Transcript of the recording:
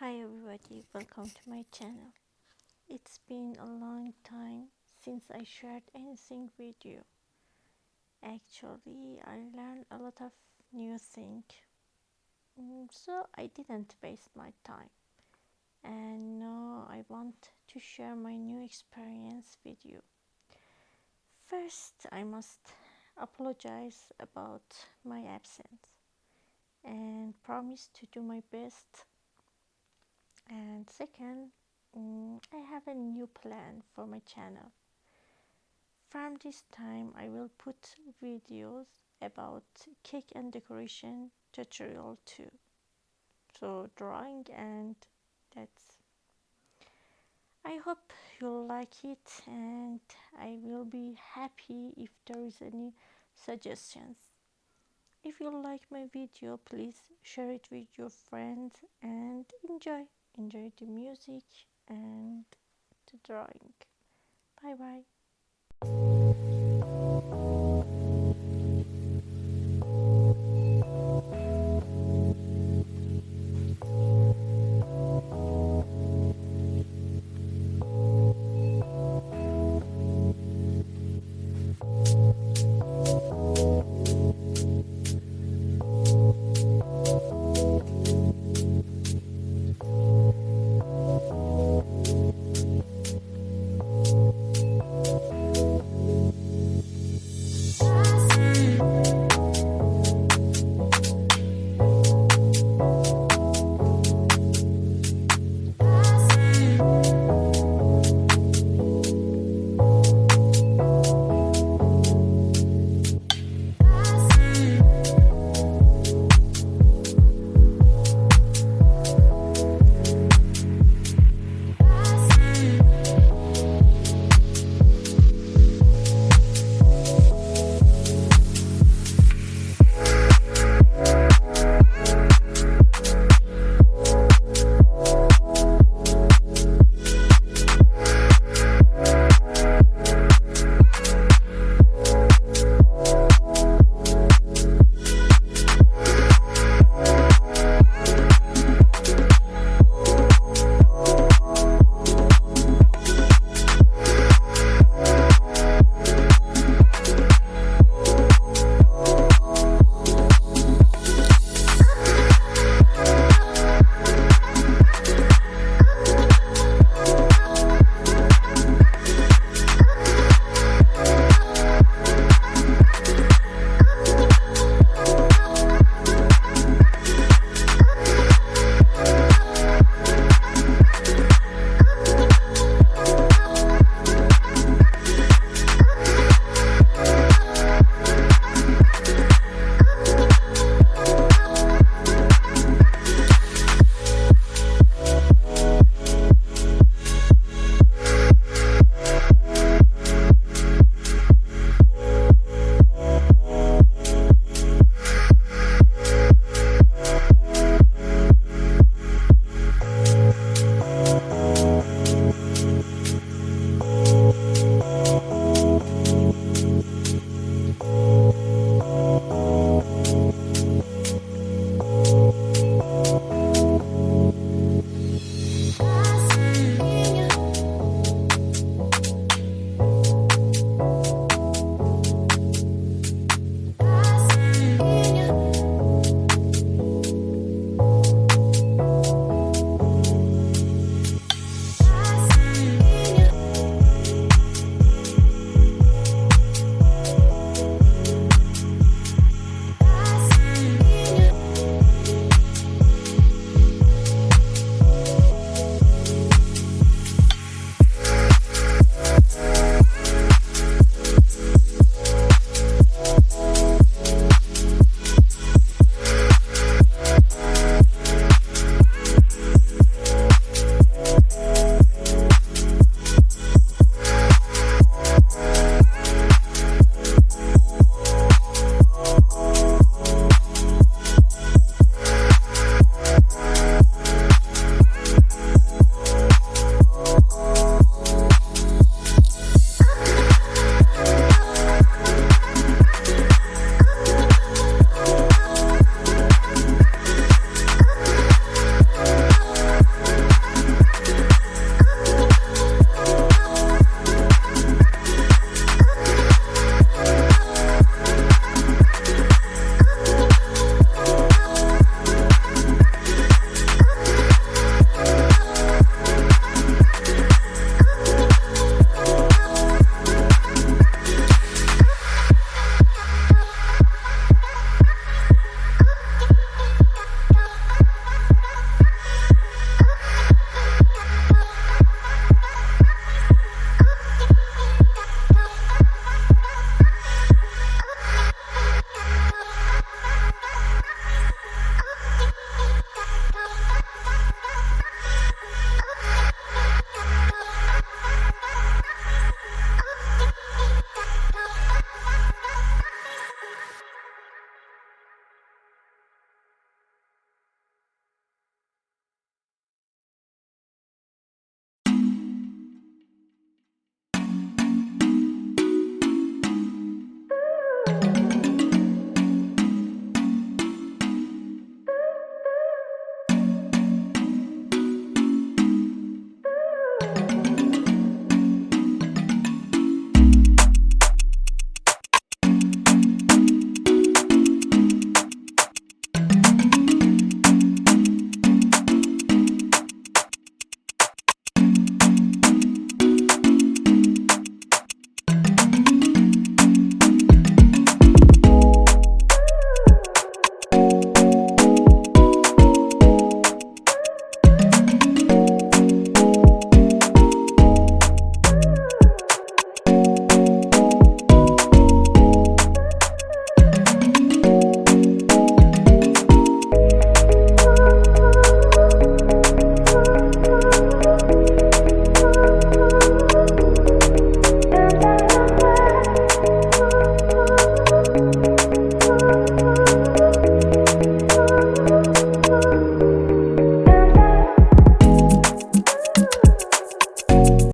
Hi everybody, welcome to my channel. It's been a long time since I shared anything with you. Actually, I learned a lot of new things, so I didn't waste my time. And now I want to share my new experience with you. First, I must apologize about my absence and promise to do my best. And second, I have a new plan for my channel. From this time, I will put videos about cake and decoration tutorial too. So drawing and that's. I hope you'll like it, and I will be happy if there is any suggestions. If you like my video, please share it with your friends and enjoy the music and the drawing. Bye bye.